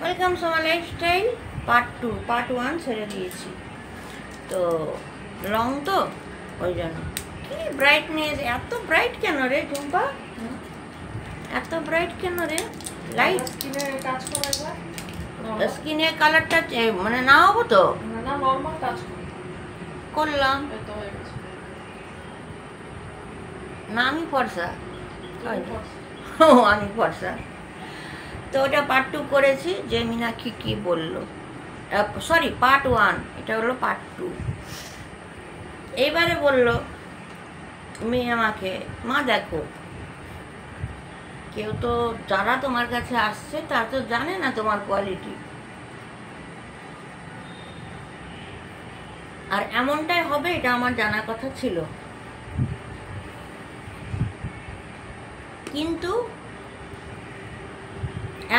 Welcome Soma lifestyle part 1 ছেড়ে দিয়েছি, তো লং তো ওই জন্য। কি ব্রাইটনেস, এত ব্রাইট কেন রে ঝুম্পা? এত ব্রাইট কেন রে? লাইট স্কিনের কালারটা মানে না হবো তো করলাম না, আমি ফর্সা। ও আমি ফর্সা। তো ওটা পার্ট 2 করেছি, যে মীনাক্ষী কী বললো, সরি পার্ট 1, এটা হলো পার্ট 2। এইবারে বললো মেয়ে আমাকে, মা দেখো, কেউ তো যারা তোমার কাছে আসছে তারা তো জানে না তোমার কোয়ালিটি, আর এমনটাই হবে এটা আমার জানার কথা ছিল, কিন্তু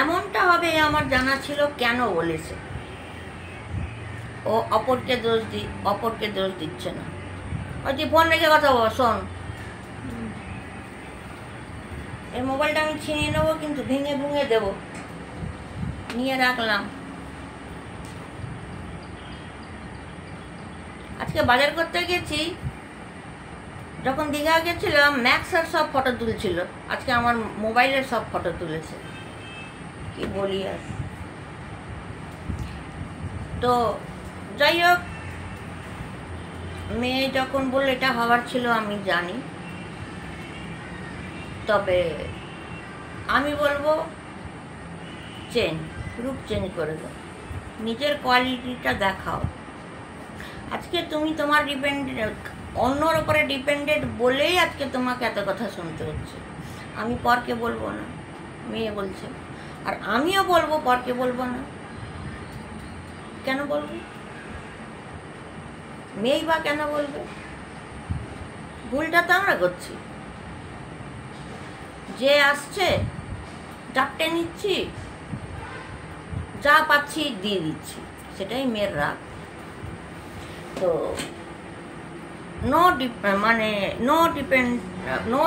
এমনটা হবে আমার জানা ছিল। কেন বলেছে? ও অপরকে দোষ দিচ্ছে না। ওই তুই ফোন রেখে কথা বল, শোন, এই মোবাইলটা আমি ছিনিয়ে নেবো, কিন্তু ভেঙে ভুঙে দেবো, নিয়ে রাখলাম। আজকে বাজার করতে গেছি, যখন দীঘা গেছিলাম ম্যাক্সের সব ফটো তুলছিল, আজকে আমার মোবাইলের সব ফটো তুলেছে। কি বলি আর। তো যাই হোক, মেয়ে যখন বললো এটা হওয়ার ছিল আমি জানি, তবে আমি বলবো রূপ চেঞ্জ করে দাও, নিজের কোয়ালিটিটা দেখাও। আজকে তুমি তোমার অন্যর উপরে ডিপেন্ডেন্ট বলেই আজকে তোমাকে এত কথা শুনতে হচ্ছে। আমি পরকে বলবো না, মেয়ে বলছে, আর আমিও বলবো পরকে বলবো না। কেন বলবো? মেয়েই বা কেন বলবে? ভুলটা তো আমরা করছি, যে আসছে চাপটে নিচ্ছি, যা পাচ্ছি দিয়ে দিচ্ছি, সেটাই মেয়ের রাগ। তো no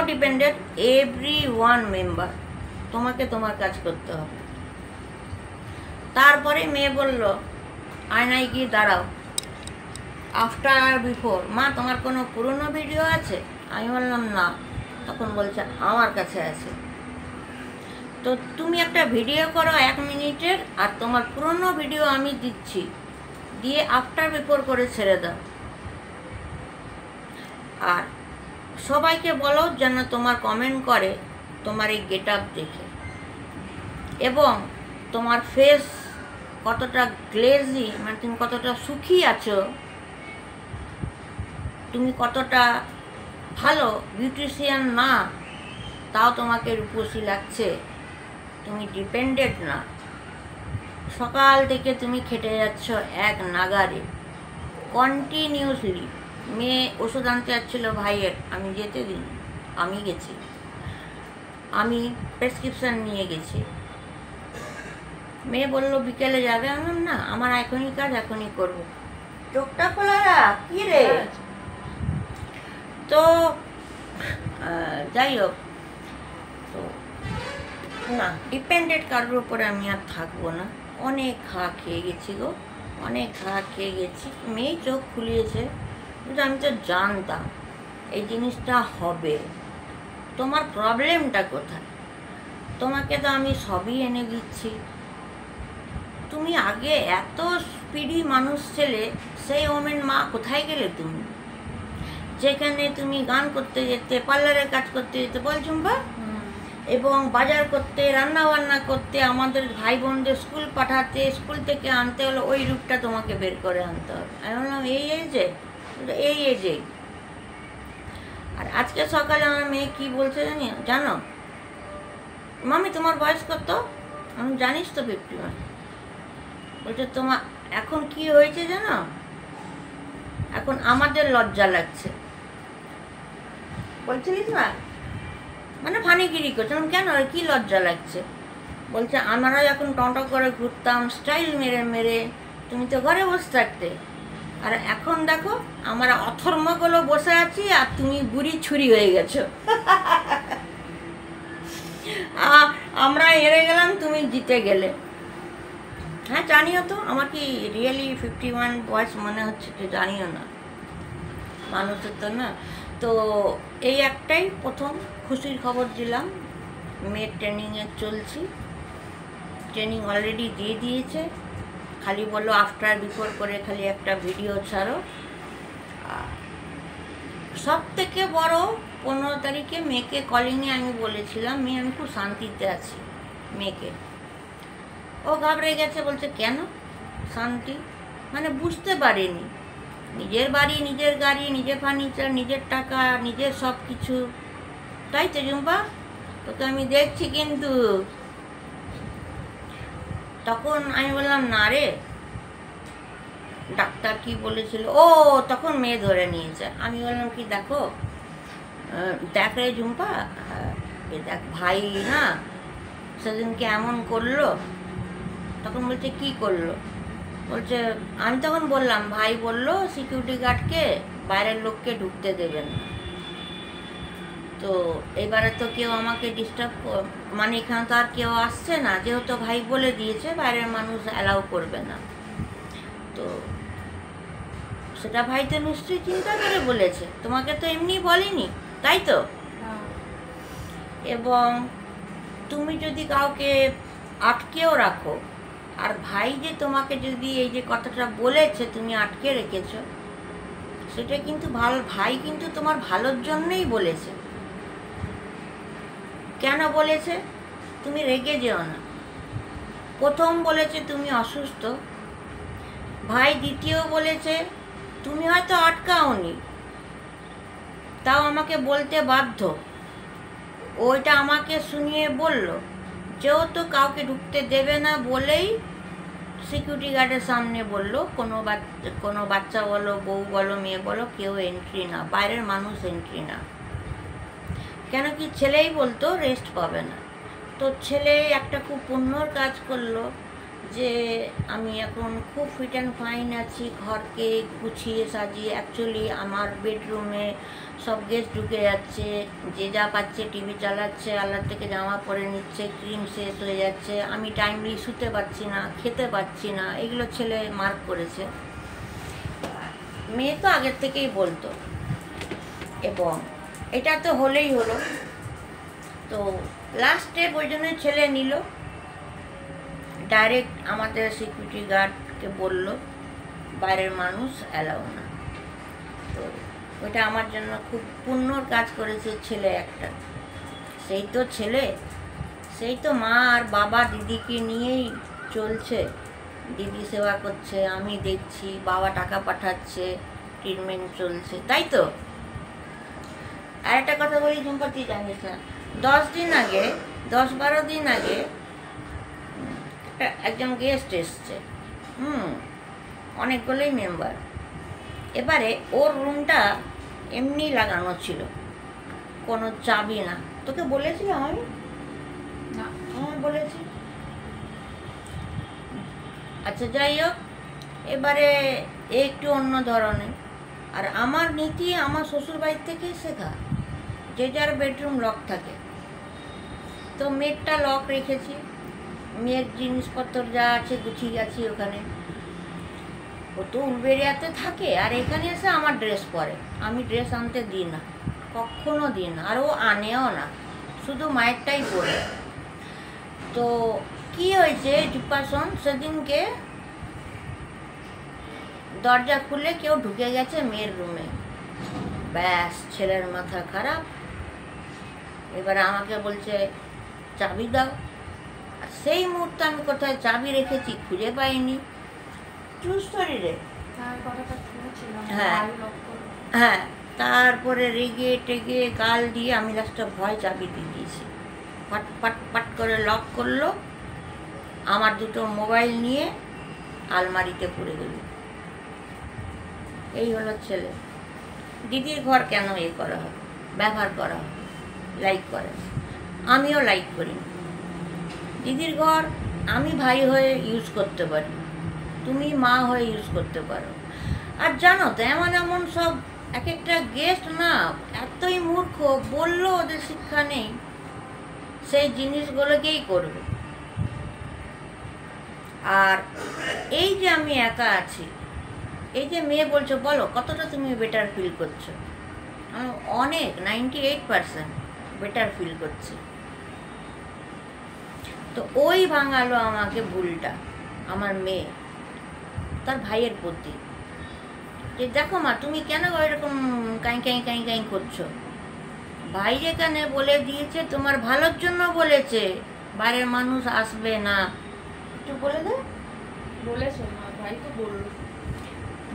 dependent every one member, তোমাকে তোমার কাজ করতে হবে। তারপরে মেয়ে বলল আয়নায় গিয়ে দাঁড়াও, আফটার আর বিফোর। মা তোমার কোনো পুরনো ভিডিও আছে? আমি বললাম না। তখন বলছে আমার কাছে আছে। তো তুমি একটা ভিডিও করো 1 মিনিটের, আর তোমার পুরনো ভিডিও আমি দিচ্ছি, দিয়ে আফটার বিফোর করে ছেড়ে দাও। আর সবাইকে বলো যেন তোমার কমেন্ট করে তোমার এই গেট আপ দেখে, এবং তোমার ফেস কতটা গ্লেজি, মানে তুমি কতটা সুখী আছো, তুমি কতটা ভালো বিউটিশিয়ান না, তাও তোমাকে রূপসী লাগছে, তুমি ডিপেন্ডেন্ট না। সকাল থেকে তুমি খেটে যাচ্ছ এক নাগারে কন্টিনিউসলি। মেয়ে ওষুধ আনতে যাচ্ছিলো ভাইয়ের, আমি যেতে দিই, আমি গেছি, আমি প্রেসক্রিপশান নিয়ে গেছি। মেয়ে বললো বিকেলে যাবে, আমি না, আমার এখনই কাজ, এখনই করবো। চোখটা খোলা রাখ, কি রে? তো যাই হোক, তো না, ডিপেন্ডেন্ট কারোর উপরে আমি আর থাকবো না। অনেক ঘা খেয়ে গেছি গো, অনেক ঘা খেয়ে গেছি। মেয়ে চোখ খুলিয়েছে, কিন্তু আমি তো জানতাম এই জিনিসটা হবে। তোমার প্রবলেমটা কোথায়? তোমাকে তো আমি সবই এনে দিচ্ছি। তুমি আগে এত স্পিডি মানুষ ছেলে, সেই ওমেন মা কোথায় গেলে তুমি? যেখানে তুমি গান করতে যেতে, পার্লারের কাজ করতে যেতে, বল ঝুম্পা, এবং বাজার করতে, রান্না বান্না করতে, আমাদের ভাই বোনদের স্কুল পাঠাতে, স্কুল থেকে আনতে হলো, ওই রূপটা তোমাকে বের করে আনতে হবে। আমি বললাম এই এজে। আর আজকে সকালে আমার মেয়ে কি বলছে জানো? মামি তোমার বয়স কত? আমি জানিস তো 51। বলছে তোমার এখন কি হয়েছে জানো, এখন আমাদের লজ্জা লাগছে। বলছিলিস না, মানে ফানিগিরি করছিলাম, কেন কি লজ্জা লাগছে? বলছে আমরা যখন টন্টো করে ঘুরতাম স্টাইল মেরে মেরে, তুমি তো ঘরে বসে থাকতে, আর এখন দেখো আমরা অথর্মগুলো বসে আছি, আর তুমি বুড়ি ছুরি হয়ে গেছো। আমরা হেরে গেলাম, তুমি জিতে গেলে। হ্যাঁ জানিও তো, আমার কি রিয়েলি 51 বয়স মনে হচ্ছে? যে জানিও না, মানুষের তো না। তো এই একটাই প্রথম খুশির খবর দিলাম, মেয়ের ট্রেনিংয়ে চলছি, ট্রেনিং অলরেডি দিয়ে দিয়েছে, খালি বললো আফটার বিফোর করে খালি একটা ভিডিও ছাড়ো। সব থেকে বড় 15 তারিখে মেয়েকে কলিংয়ে আমি বলেছিলাম, মেয়ে আমি খুব শান্তিতে আছি। মেয়েকে ও ঘাবড়ে গেছে, বলছে কেন শান্তি? মানে বুঝতে পারিনি, নিজের বাড়ি, নিজের গাড়ি, নিজের ফার্নিচার, নিজের টাকা, নিজের সব কিছু, তাই তো জুম্পা? তোকে আমি দেখছি কিন্তু। তখন আমি বললাম না রে, ডাক্তার কি বলেছিল? ও তখন মেয়ে ধরে নিয়েছে। আমি বললাম কি দেখো, দেখ রে ঝুম্পা, এ দেখ ভাই না সেদিনকে এমন করলো। তখন বলছে কি করলো? বলছে, আমি তখন বললাম ভাই বললো সিকিউরিটি গার্ডকে বাইরের লোককে ঢুকতে দেবেন না। তো এবারে তো কেউ আমাকে ডিস্টার্ব, মানে এখানে তো আর কেউ আসছে না, যেহেতু ভাই বলে দিয়েছে বাইরের মানুষ অ্যালাউ করবে না। তো সেটা ভাই তো নিশ্চয়ই চিন্তা করে বলেছে, তোমাকে তো এমনি বলেনি, তাই তো? এবং তুমি যদি কাউকে আটকেও রাখো, আর ভাই যে তোমাকে যদি এই যে কথাটা বলেছে তুমি আটকে রেখেছো, সেটা কিন্তু ভালো, ভাই কিন্তু তোমার ভালোর জন্যই বলেছে। কেন বলেছে? তুমি রেগে যেও না। প্রথম বলেছে তুমি অসুস্থ, ভাই দ্বিতীয় বলেছে তুমি হয়তো আটকাওনি, তাও আমাকে বলতে বাধ্য। ওইটা আমাকে শুনিয়ে বলল, যেহেতু কাউকে ঢুকতে দেবে না বলেই সিকিউরিটি গার্ডের সামনে বলল কোনো বাচ্চা বলো, বউ বলো, মেয়ে বলো, কেউ এন্ট্রি না, বাইরের মানুষ এন্ট্রি না। কেন কি ছেলেই বলতো রেস্ট পাবে না। তো ছেলে একটা খুব পুণ্যর কাজ করলো, যে আমি এখন খুব ফিট অ্যান্ড ফাইন আছি, ঘরকে গুছিয়ে সাজিয়ে। অ্যাকচুয়ালি আমার বেডরুমে সব গেস্ট ঢুকে যাচ্ছে, যে যা পাচ্ছে টিভি চালাচ্ছে, আল্লাহ থেকে জামা পরে নিচ্ছে, ক্রিম শেষ হয়ে যাচ্ছে, আমি টাইমলি শুতে পারছি না, খেতে পারছি না, এগুলো ছেলে মার্ক করেছে। মেয়ে তো আগের থেকেই বলতো, এবং এটা তো হলেই হলো। তো লাস্টে ওই জন্য ছেলে নিল, ডাইরেক্ট আমাদের সিকিউরিটি গার্ডকে বলল বাইরের মানুষ অ্যালাউ না। তো ওইটা আমার জন্য খুব পুণ্যর কাজ করেছে ছেলে একটা। সেই তো ছেলে, সেই তো মা আর বাবা দিদিকে নিয়েই চলছে, দিদি সেবা করছে, আমি দেখছি, বাবা টাকা পাঠাচ্ছে, ট্রিটমেন্ট চলছে, তাই তো? আর একটা কথা বলি ঝুম্পা, তুই জানিস না, 10-12 দিন আগে একজন গেস্ট এসছে, অনেকগুলোই মেম্বার। এবারে ওর রুমটা এমনি লাগানো ছিল, কোনো চাবি না। তোকে বলেছিলাম আমি? না, বলেছি। আচ্ছা যাই হোক, এবারে একটু অন্য ধরনের। আর আমার নীতি আমার শ্বশুর বাড়ির থেকে শেখা, যে যার বেডরুম লক থাকে। তো মেয়েরটা লক রেখেছি, মেয়ের জিনিসপত্র যা আছে গুছিয়ে গেছি ওখানে। ও তো উলবেরিয়াতে থাকে, আর এখানে এসে আমার ড্রেস পরে, আমি ড্রেস আনতে দিই না, কখনো দিই না, আর ও আনেও না, শুধু মায়েরটাই পরে। তো কি হয়েছে জুপাসন, সেদিনকে দরজা খুলে কেউ ঢুকে গেছে মেয়ের রুমে, ব্যাস ছেলের মাথা খারাপ। এবারে আমাকে বলছে চাবি দাও, আর সেই মুহূর্তে আমি কোথায় চাবি রেখেছি খুঁজে পাইনি। ট্রু স্টোরি রে। হ্যাঁ হ্যাঁ, তারপরে রেগে টেগে গাল দিয়ে আমি লাস্টে ভয় চাবি দিয়ে দিয়েছি। পাট পাট পাট করে লক করলো, আমার দুটো মোবাইল নিয়ে আলমারিতে পড়ে গেল। এই হলো ছেলে। দিদির ঘর কেন করা হয়, ব্যবহার করা হয়, লাইক করে, আমিও লাইক করি। দিদির ঘর আমি ভাই হয়ে ইউজ করতে পারি, তুমি মা হয়ে ইউজ করতে পারো। আর জানো তো এমন এমন সব এক একটা গেস্ট না এতই মূর্খ, বললো ওদের শিক্ষা নেই, সেই জিনিসগুলোকেই করবে। আর এই যে আমি একা আছি, এই যে মেয়ে বলছো বলো কতটা তুমি বেটার ফিল করছো? আমি অনেক 98% বেটার ফিল করছি। তো ওই ভাঙালো আমাকে ভুলটা আমার মেয়ে তার ভাইয়ের প্রতি, যে দেখো মা তুমি কেন এরকম কাই কাই কাই কাই করছো? ভাই যেখানে বলে দিয়েছে তোমার ভালোর জন্য বলেছে, বাইরের মানুষ আসবে না। একটু বলে দে। বলেছে মা, ভাই তো বললো।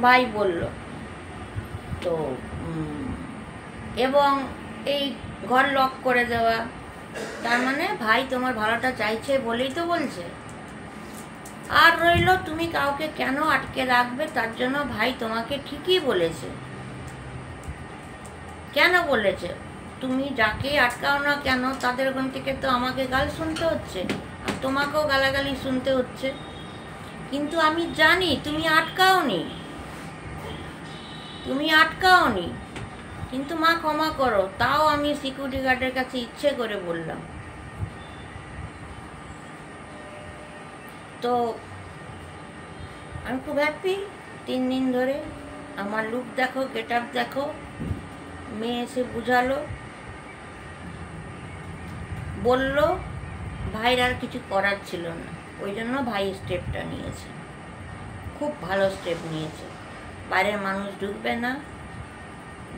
ভাই বলল তো এবং এই ঘর লক করে দেওয়া, তার মানে ভাই তোমার ভালোটা চাইছে বলেই তো বলছে। আর রইল তুমি কাউকে কেন আটকে রাখবে, তার জন্য ভাই তোমাকে ঠিকই বলেছে। কেন বলেছে? তুমি যাকে আটকাও না কেন তাদের ওখান থেকে তো আমাকে গাল শুনতে হচ্ছে, আর তোমাকেও গালাগালি শুনতে হচ্ছে। কিন্তু আমি জানি তুমি আটকাওনি, তুমি আটকাওনি। কিন্তু মা ক্ষমা করো, তাও আমি সিকিউরিটি গার্ডের কাছে ইচ্ছে করে বললাম। তো আমি খুব হ্যাপি 3 দিন ধরে। আমার লুক দেখো, গেট আপ দেখো। মেয়ে এসে বুঝালো, বলল ভাইয়ের আর কিছু করার ছিল না, ওই জন্য ভাই স্টেপটা নিয়েছে। খুব ভালো স্টেপ নিয়েছে, বাইরের মানুষ ঢুকবে না,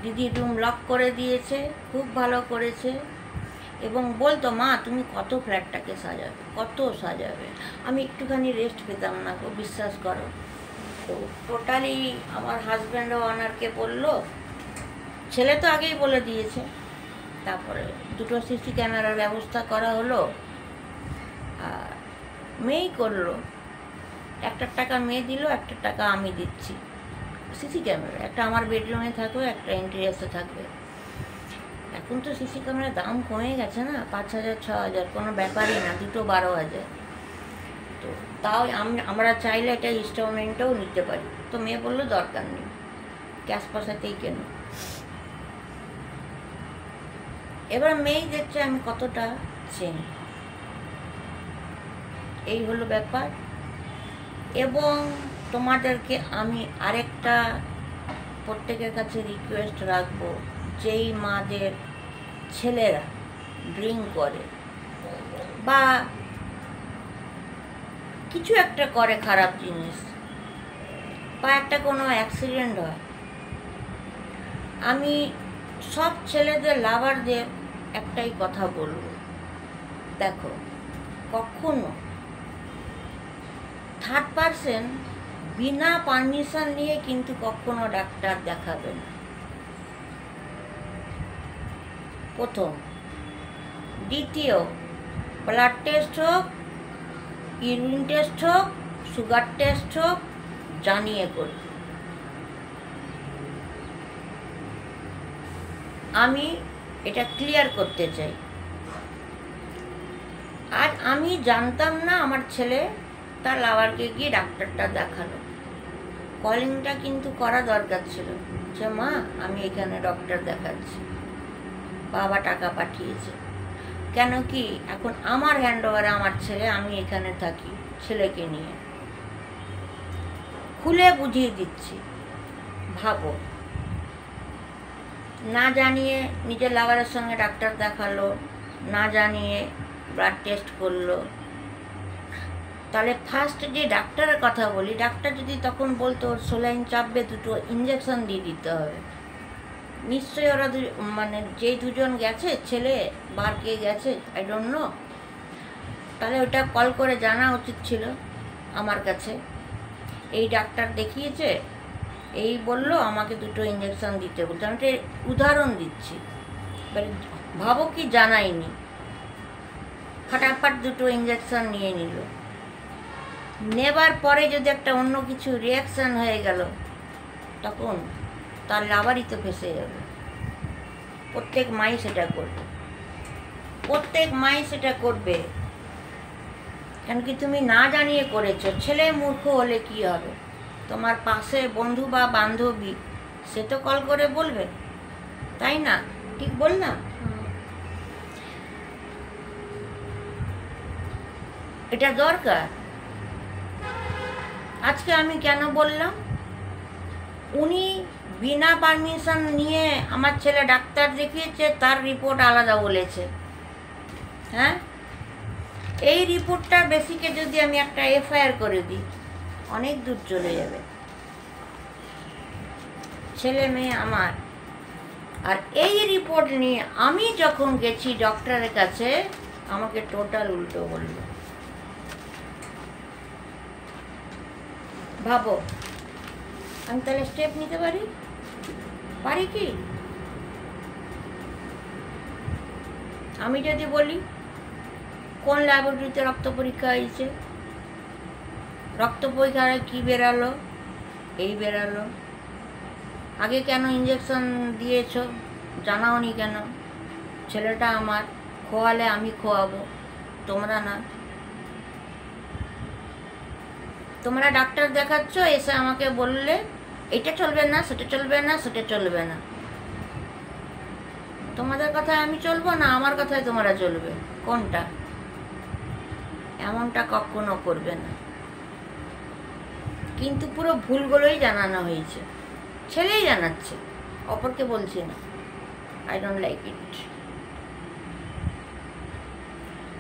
দিদি রুম লক করে দিয়েছে, খুব ভালো করেছে। এবং বলতো মা তুমি কত ফ্ল্যাটটাকে সাজাবে, কত সাজাবে। আমি একটুখানি রেস্ট পেতাম না গো, বিশ্বাস করো। তো টোটালি আমার হাজব্যান্ডও ওনারকে বললো, ছেলে তো আগেই বলে দিয়েছে। তারপরে 2টো সিসি ক্যামেরার ব্যবস্থা করা হলো, আর মেয়েই করলো। 1 টাকা মেয়ে দিল, 1 টাকা আমি দিচ্ছি। সিসি ক্যামেরা একটা আমার বেডরুমে থাকবে, একটা ইন্টেরিয়ার্সে থাকবে। এখন তো সিসি ক্যামেরার দাম কমে গেছে না, 5,000 6,000 কোনো ব্যাপারই না, 2টো 12,000। তো তাও আমরা চাইলে এটা ইনস্টলমেন্টেও নিতে পারি। তো মেয়ে বললো দরকার নেই, ক্যাশ পয়সাতেই কেন। এবার মেয়েই দেখছে আমি কতটা চেন, এই হলো ব্যাপার। এবং তোমাদেরকে আমি আরেকটা প্রত্যেকের কাছে রিকোয়েস্ট রাখবো, যেই মাদের ছেলেরা ড্রিঙ্ক করে বা কিছু একটা করে খারাপ জিনিস, বা একটা কোনো অ্যাক্সিডেন্ট হয়, আমি সব ছেলেদের লাভারদের একটাই কথা বলবো, দেখো কখনো 3rd পারসন বিনা পারমিশন নিয়ে কিন্তু কখনো ডাক্তার দেখাবে না। প্রথম। দ্বিতীয়, ব্লাড টেস্ট হোক, ইউরিন টেস্ট হোক, সুগার টেস্ট হোক, জানিয়ে করবে। আমি এটা ক্লিয়ার করতে চাই। আর আমি জানতাম না আমার ছেলে তার লাভারকে গিয়ে ডাক্তারটা দেখালো। কলিংটা কিন্তু করা দরকার ছিল যে মা আমি এখানে ডক্টর দেখাচ্ছি, বাবা টাকা পাঠিয়েছে। কেন কি এখন আমার হ্যান্ড ওভারে আমার ছেলে, আমি এখানে থাকি ছেলেকে নিয়ে, খুলে বুঝিয়ে দিচ্ছি। ভাবো, না জানিয়ে নিজের লাভারের সঙ্গে ডাক্তার দেখালো, না জানিয়ে ব্লাড টেস্ট করলো। তাহলে ফার্স্ট যে ডাক্তারের কথা বলি, ডাক্তার যদি তখন বলতো ওর স্যালাইন চাপবে, 2টো ইঞ্জেকশন দিয়ে দিতে হবে, নিশ্চয়ই ওরা মানে যেই দুজন গেছে, ছেলে বারকে গেছে আই ডোন্ট নো, তাহলে ওটা কল করে জানা উচিত ছিল আমার কাছে। এই ডাক্তার দেখিয়েছে, এই বললো আমাকে 2টো ইঞ্জেকশন দিতে বলতে। আমি একটা উদাহরণ দিচ্ছি। এবারে ভাবো কি জানাইনি, ফাটাফাট 2টো ইঞ্জেকশন নিয়ে নিল। নেবার পরে যদি একটা অন্য কিছু রিয়াকশান হয়ে গেল, তখন তার লাভারই তো ফেসে যাবে। প্রত্যেক মাই সেটা করবে, প্রত্যেক মাই সেটা করবে। কেন কি তুমি না জানিয়ে করেছো। ছেলে মূর্খ হলে কি হবে, তোমার পাশে বন্ধু বা বান্ধবী সে তো কল করে বলবে, তাই না? ঠিক বললাম? এটা দরকার। আজকে আমি কেন বললাম, উনি বিনা পারমিশন নিয়ে আমার ছেলে ডাক্তার দেখিয়েছে, তার রিপোর্ট আলাদা বলেছে। হ্যাঁ, এই রিপোর্টটা বেসিকে যদি আমি একটা এফআইআর করে দিই, অনেক দূর চলে যাবে। ছেলে মেয়ে আমার। আর এই রিপোর্ট নিয়ে আমি যখন গেছি ডক্টরের কাছে, আমাকে টোটাল উল্টো বলল। ভাবো, আমি তাহলে স্টেপ নিতে পারি কি? আমি যদি বলি কোন ল্যাবরেটরিতে রক্ত পরীক্ষা হয়েছে, রক্ত পরীক্ষায় কি বেরালো, এই বেরালো, আগে কেন ইঞ্জেকশন দিয়েছ জানাওনি কেন? ছেলেটা আমার, খোয়ালে আমি খোয়াবো, তোমরা না। তোমরা ডাক্তার দেখাচ্ছ, এসে আমাকে বললে এটা চলবে না, সেটা চলবে না, সেটা চলবে না। তোমাদের কথায় আমি চলবো না, আমার কথায় তোমরা চলবে, কোনটা? এমনটা কখনো করবে না। কিন্তু পুরো ভুলগুলোই জানানো হয়েছে, ছেলেই জানাচ্ছে, অপরকে বলছি না। I don't like it.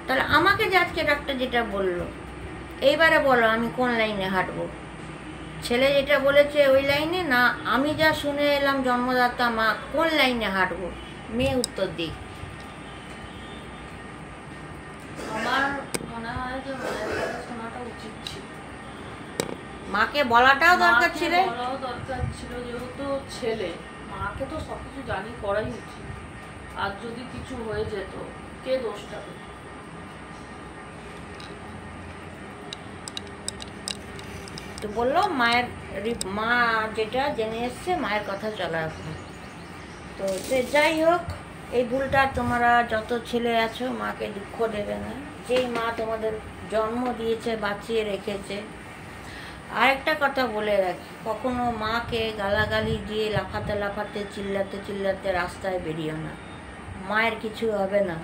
তাহলে আমাকে যে আজকে ডাক্তার যেটা বললো, এইবারে বলো আমি কোন লাইনে হাঁটবো? ছেলে যেটা বলেছে ওই লাইনে, না আমি যা শুনে এলাম জন্মদাতা মা, কোন লাইনে হাঁটবো? মেয়ে উত্তর দিক। আমার মনে হয় যে মায়ের কথা শোনাটা উচিত ছিল। মাকে বলাটাও দরকার ছিল। বলাও দরকার ছিল, যেহেতু ছেলে, মাকে তো সবকিছু জানি করাই উচিত। আর যদি কিছু হয়ে যেত, কে দোষটা পেত? তো বললো মায়ের মা যেটা জেনে এসছে, মায়ের কথা চলা কথা। তো সে যাই হোক, এই ভুলটা তোমরা যত ছেলে আছো, মাকে দুঃখ দেবে না। যেই মা তোমাদের জন্ম দিয়েছে, বাঁচিয়ে রেখেছে। আরেকটা কথা বলে রাখি, কখনো মাকে গালাগালি দিয়ে লাফাতে লাফাতে চিল্লাতে চিল্লাতে রাস্তায় বেরিও না। মায়ের কিছু হবে না,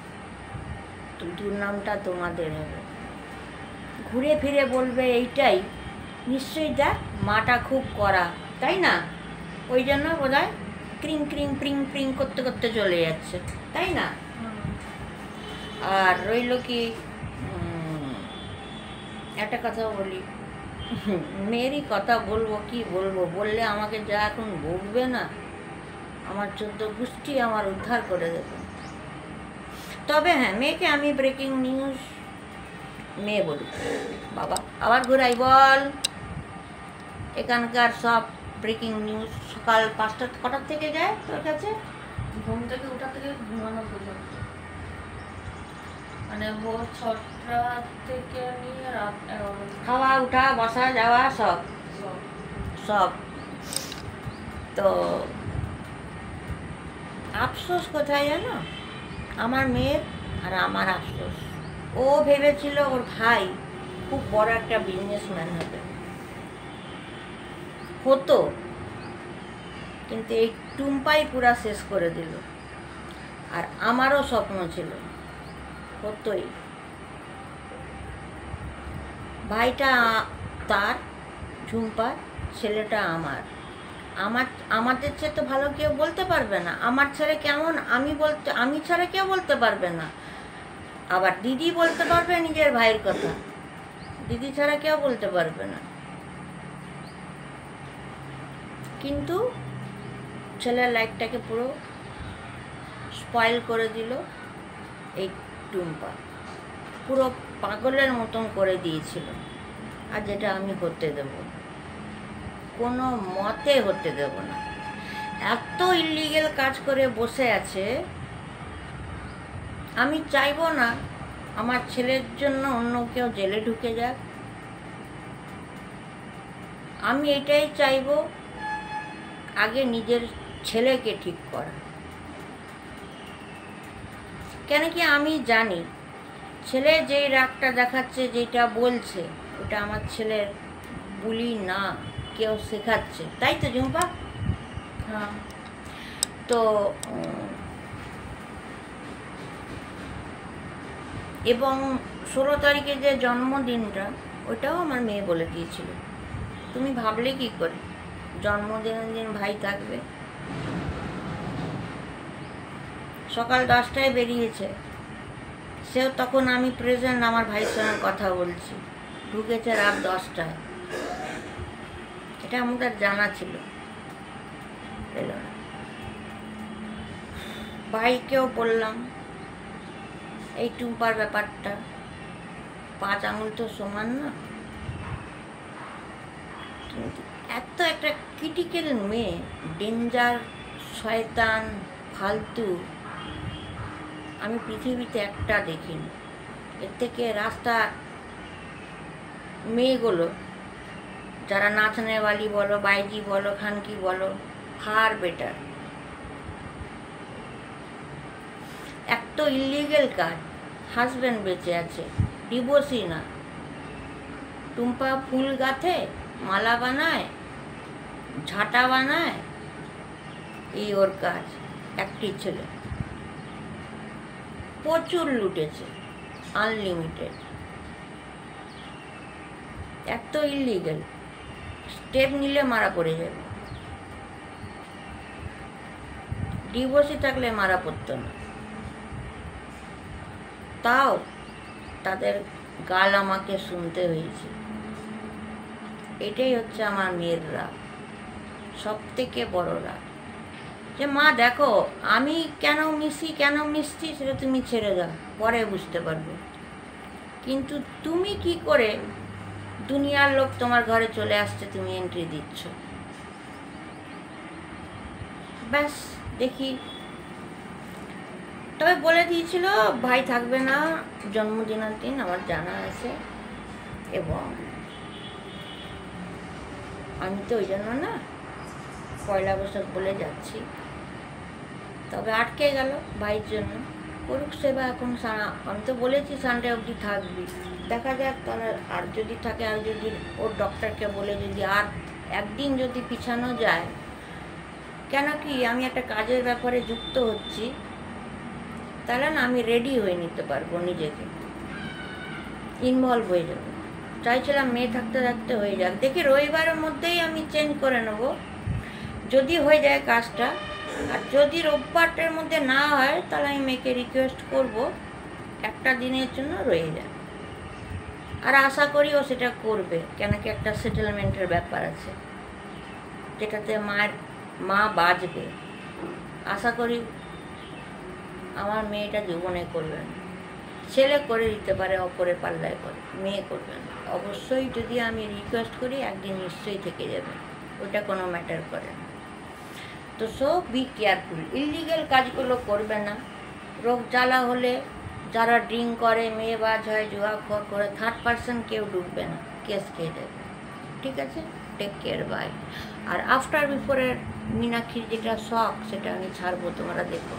দুর্নামটা তোমাদের হবে। ঘুরে ফিরে বলবে এইটাই, নিশ্চয়ই দেখ মাটা খুব কড়া, তাই না? ওই জন্য বোধহয় ক্রিং ক্রিং প্রিং প্রিং করতে করতে চলে যাচ্ছে, তাই না? আর রইল কি, একটা কথা বলি, মেয়েরই কথা বলবো, কি বলবো, বললে আমাকে যা এখন বকবে না, আমার 14 গোষ্ঠী আমার উদ্ধার করে দেবে। তবে হ্যাঁ, মেয়েকে আমি ব্রেকিং নিউজ মেয়ে বলি। বাবা আবার ঘুরাই বল, এখানকার সব ব্রেকিং নিউজ সকাল 5টা, কটার থেকে যায় তোর কাছে? ঘুম থেকে ওঠা থেকে ঘুমানো পর্যন্ত, মানে ভোর 6টা থেকে নিয়ে রাত 11টা। খাওয়া, উঠা, বসা, যাওয়া, সব সব। তো আফসোস কোথায় জানো? আমার মেয়ের আর আমার আফসোস। ও ভেবেছিল ওর ভাই খুব বড় একটা বিজনেসম্যান হতো, কিন্তু এই টুম্পাই পুরা শেষ করে দিল। আর আমারও স্বপ্ন ছিল, হতোই। ভাইটা তার, ঝুম্পার, ছেলেটা আমার। আমাদের চেয়ে তো ভালো কেউ বলতে পারবে না। আমার ছেলে কেমন আমি ছাড়া কেউ বলতে পারবে না। আবার দিদি বলতে পারবে নিজের ভাইয়ের কথা, দিদি ছাড়া কেউ বলতে পারবে না। কিন্তু ছেলের লাইফটাকে পুরো স্পয়েল করে দিল এই টুম্পা, পুরো পাগলের মতন করে দিয়েছিল। আর যেটা আমি হতে দেব না, কোনো মতে হতে দেব না। এত ইলিগেল কাজ করে বসে আছে, আমি চাইবো না আমার ছেলের জন্য অন্য কেউ জেলে ঢুকে যাক। আমি এটাই চাইবো, আগে নিজের ছেলেকে ঠিক করা। কেন কি আমি জানি ছেলে যেই রাগটা দেখাচ্ছে, যেটা বলছে, ওটা আমার ছেলের বুলি না, কেউ শেখাচ্ছে, তাই তো ঝুম্পা? হ্যাঁ। তো এবং 16 তারিখে যে জন্মদিনটা, ওটাও আমার মেয়ে বলে দিয়েছিল তুমি ভাবলে কি করে জন্মদিনের দিন ভাই থাকবে? সকাল 10টায় বেরিয়েছে, সেও তখন আমি প্রেজেন্ট, আমার ভাইয়ের সঙ্গে কথা বলছি, ঢুকেছে রাত 10টায়। এটা আমাদের জানা ছিল, এলো না। ভাইকেও বললাম এই টুম্পার ব্যাপারটা, 5 আঙুল তো সমান না, কিন্তু এত একটা ক্রিটিক্যাল মেয়ে, ডেঞ্জার, শয়তান, ফালতু আমি পৃথিবীতে একটা দেখিনি। এর থেকে রাস্তার মেয়েগুলো, যারা নাচনেওয়ালি বলো, বাইজি বলো, খানকি বলো, ফার বেটার। এক তো ইলিগেল কাজ, হাজব্যান্ড বেঁচে আছে, ডিভোর্সই না। টুম্পা ফুল গাঁথে, মালা বানায়, ঝাঁটা বানায়, এই ওর কাজ। একটি ছেলে প্রচুর লুটেছে, আনলিমিটেড। এক তো ইলিগেল, স্টেপ নিলে মারা পড়ে যাবে। ডিভোর্সই থাকলে মারা পড়তো না। তাও তাদের গাল আমাকে শুনতে হয়েছে। এটাই হচ্ছে আমার মেয়ের রাগ, সব থেকে বড় রাগ। যে মা দেখো আমি কেন মিশছি সেটা তুমি ছেড়ে দাও, পরে বুঝতে পারবে। কিন্তু তুমি কি করে, দুনিয়ার লোক তোমার ঘরে চলে আসছে, তুমি এন্ট্রি দিচ্ছ। ব্যাস দেখি। তবে বলে দিয়েছিল ভাই থাকবে না জন্মদিনের দিন, আমার জানা আছে। এবং আমি তো ওই জন্য না পয়লা বৈশাখ বলে যাচ্ছি, তবে আটকে গেল ভাইয়ের জন্য। করুক সেবা এখন, আমি তো বলেছি সানডে অবধি থাকবি, দেখা যাক তাহলে। আর যদি থাকে, আর যদি ওর ডক্টরকে বলে যদি আর একদিন যদি পিছানো যায়, কেন কি আমি একটা কাজের ব্যাপারে যুক্ত হচ্ছি, তাহলে না আমি রেডি হয়ে নিতে পারবো, নিজেকে ইনভলভ হয়ে যাবো। চাইছিলাম মেয়ে থাকতে থাকতে হয়ে যাক, দেখি রবিবারের মধ্যেই আমি চেঞ্জ করে নেব যদি হয়ে যায় কাজটা। আর যদি রোববারটার মধ্যে না হয়, তাহলে আমি মেয়েকে রিকোয়েস্ট করব একটা দিনের জন্য রয়ে যায়। আর আশা করি ও সেটা করবে, কেন কি একটা সেটেলমেন্টের ব্যাপার আছে, যেটাতে মা বাঁচবে। আশা করি আমার মেয়েটা জীবনে করবে না। ছেলে করে দিতে পারে, অপরের পাল্লায় করে, মেয়ে করবে না। অবশ্যই যদি আমি রিকোয়েস্ট করি, একদিন নিশ্চয়ই থেকে যাবে, ওটা কোনো ম্যাটার করে না। তো সব বি কেয়ারফুল, ইলিগেল কাজগুলো করবে না। রোগ জ্বালা হলে যারা ড্রিঙ্ক করে, মেয়ে বাজ হয়, জুয়াখোর করে, 3rd পার্সন কেউ ঢুকবে না, কেস খেয়ে যাবে। ঠিক আছে, টেক কেয়ার, বাই। আর আফটার বিফোরের মীনাক্ষীর যেটা শখ, সেটা আমি ছাড়বো, তোমরা দেখো।